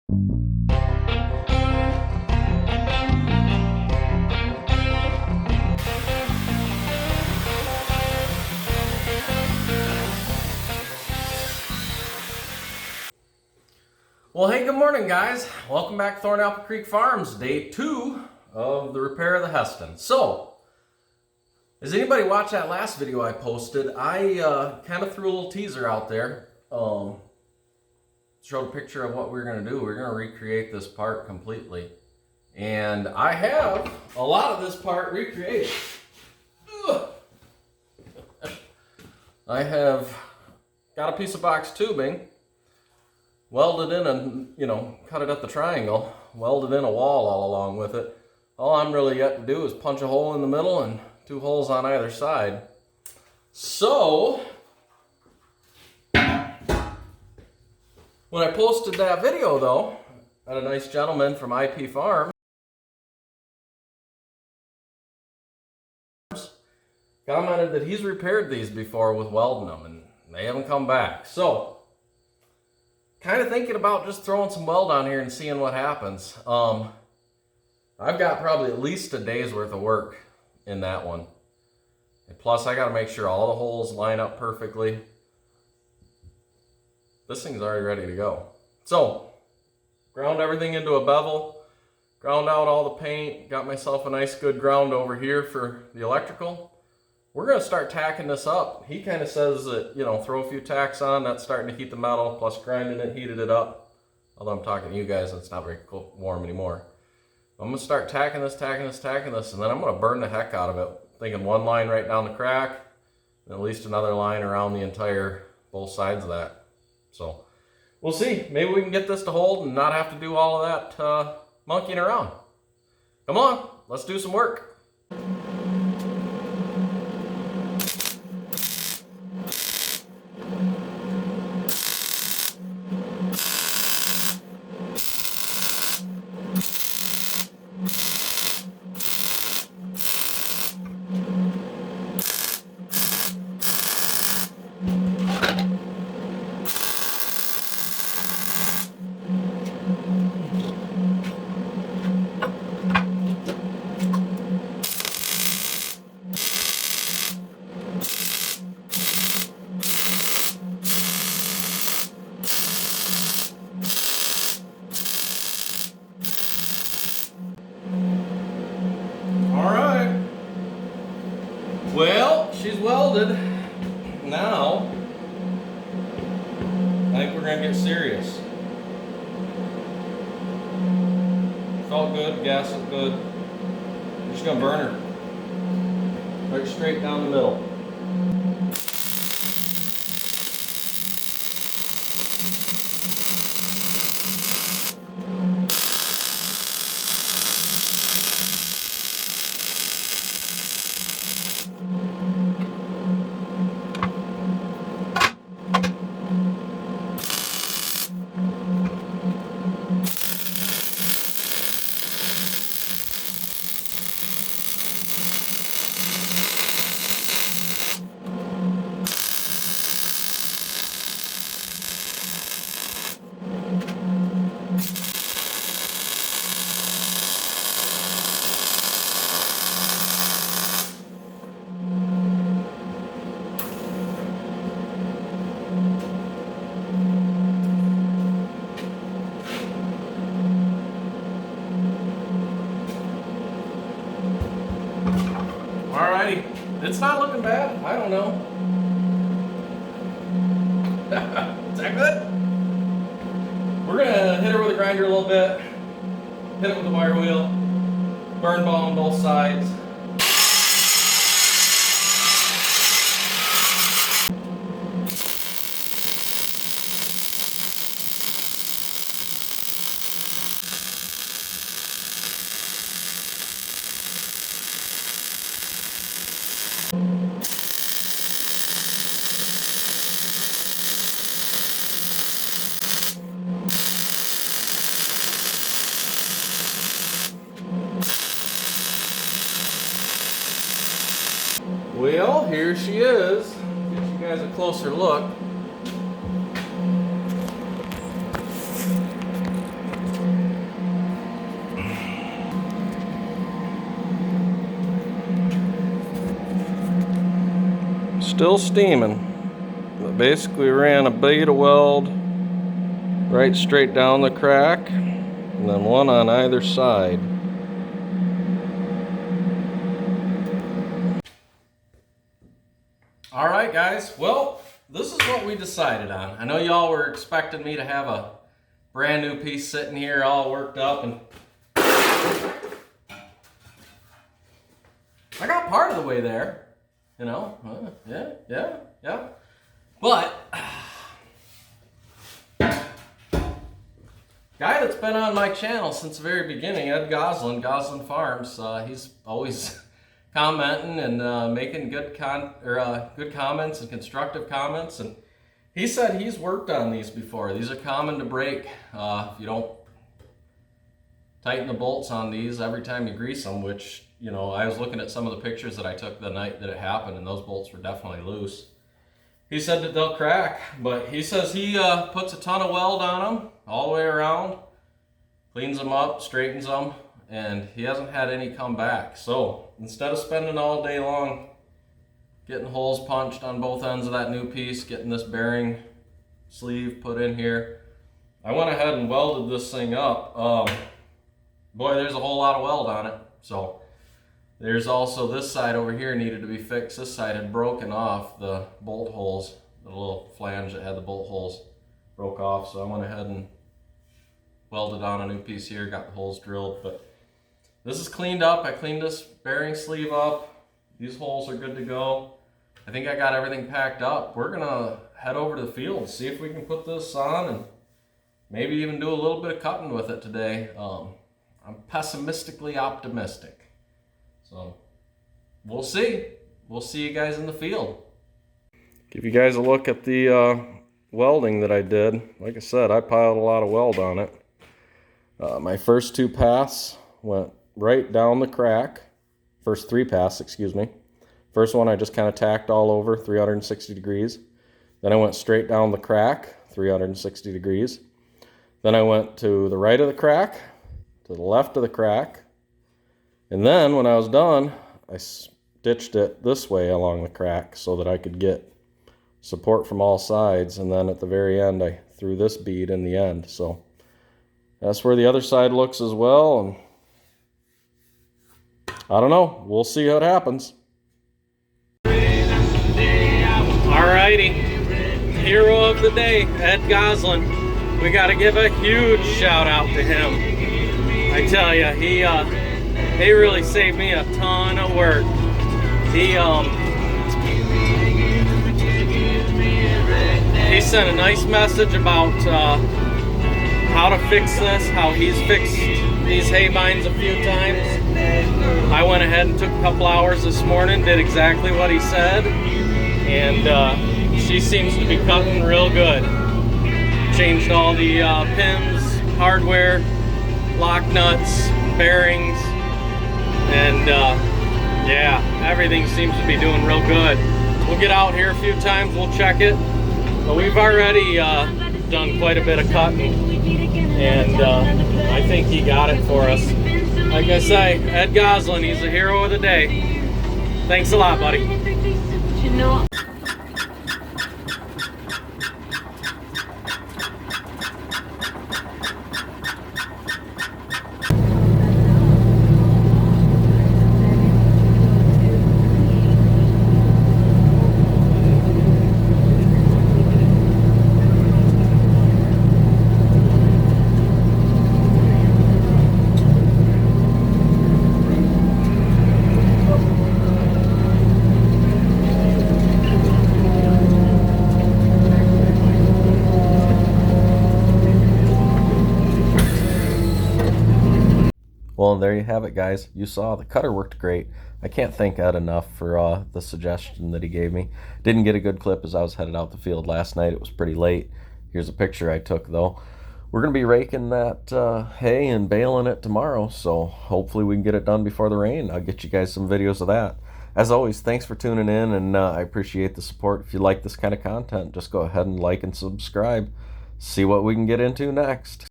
Well, hey, good morning, guys. Welcome back to Thornapple Creek Farms, day 2 of the repair of the Hesston. So, as anybody watched that last video I posted, I kind of threw a little teaser out there. Showed a picture of what we're going to do. We're going to recreate this part completely. And I have a lot of this part recreated. I have got a piece of box tubing, welded in and, cut it at the triangle, welded in a wall all along with it. All I'm really yet to do is punch a hole in the middle and 2 holes on either side. So, when I posted that video though, I had a nice gentleman from IP Farms commented that he's repaired these before with welding them and they haven't come back. So, kind of thinking about just throwing some weld on here and seeing what happens. I've got probably at least a day's worth of work in that one. And plus I got to make sure all the holes line up perfectly. This thing's already ready to go. So, ground everything into a bevel, ground out all the paint, got myself a nice good ground over here for the electrical. We're going to start tacking this up. He kind of says that, throw a few tacks on, that's starting to heat the metal, plus grinding it, heated it up. Although I'm talking to you guys, it's not very warm anymore. I'm going to start tacking this, and then I'm going to burn the heck out of it. Thinking one line right down the crack, and at least another line around the entire, both sides of that. So, we'll see. Maybe we can get this to hold and not have to do all of that monkeying around. Come on, let's do some work. Well, she's welded. Now, I think we're gonna get serious. Felt good, gas looked good. We're just gonna burn her. Right straight down the middle. Alrighty, it's not looking bad. I don't know. Is that good? We're gonna hit her with a grinder a little bit, hit it with a wire wheel, burn ball on both sides. Well, here she is. Get you guys a closer look. still steaming. But basically ran a beta weld right straight down the crack, and then one on either side. Alright guys, well, this is what we decided on. I know y'all were expecting me to have a brand new piece sitting here all worked up, and I got part of the way there, you know, yeah. But, guy that's been on my channel since the very beginning, Ed Gosselin, Gosselin Farms, he's always commenting and making good comments and constructive comments, and he said he's worked on these before. These are common to break if you don't tighten the bolts on these every time you grease them, which, you know, I was looking at some of the pictures that I took the night that it happened, and those bolts were definitely loose. He said that they'll crack, but he says he puts a ton of weld on them all the way around, cleans them up, straightens them, and he hasn't had any come back. So instead of spending all day long getting holes punched on both ends of that new piece, getting this bearing sleeve put in here, I went ahead and welded this thing up. Boy, there's a whole lot of weld on it. So there's also this side over here needed to be fixed. This side had broken off, the bolt holes, the little flange that had the bolt holes broke off. So I went ahead and welded on a new piece here, got the holes drilled. But this is cleaned up. I cleaned this bearing sleeve up. These holes are good to go. I think I got everything packed up. We're gonna head over to the field, see if we can put this on and maybe even do a little bit of cutting with it today. I'm pessimistically optimistic. So we'll see. We'll see you guys in the field. Give you guys a look at the welding that I did. Like I said, I piled a lot of weld on it. My first two paths went right down the crack. First three paths, excuse me. First one I just kind of tacked all over 360 degrees. Then I went straight down the crack 360 degrees. Then I went to the right of the crack, to the left of the crack. And then when I was done, I stitched it this way along the crack so that I could get support from all sides. And then at the very end, I threw this bead in the end. So that's where the other side looks as well. And I don't know. We'll see what happens. Alrighty. Hero of the day, Ed Gosselin. We got to give a huge shout out to him. I tell you, he really saved me a ton of work. He sent a nice message about how to fix this, how he's fixed these hay binds a few times. I went ahead and took a couple hours this morning, did exactly what he said, and she seems to be cutting real good. Changed all the pins, hardware, lock nuts, bearings, and yeah, everything seems to be doing real good. We'll get out here a few times, we'll check it, but we've already done quite a bit of cutting, and I think he got it for us. Like I say, Ed Gosselin, he's the hero of the day. Thanks a lot, buddy. Well, there you have it, guys. You saw the cutter worked great. I can't thank Ed enough for the suggestion that he gave me. Didn't get a good clip as I was headed out the field last night. It was pretty late. Here's a picture I took, though. We're going to be raking that hay and baling it tomorrow, so hopefully we can get it done before the rain. I'll get you guys some videos of that. As always, thanks for tuning in, and I appreciate the support. If you like this kind of content, just go ahead and like and subscribe. See what we can get into next.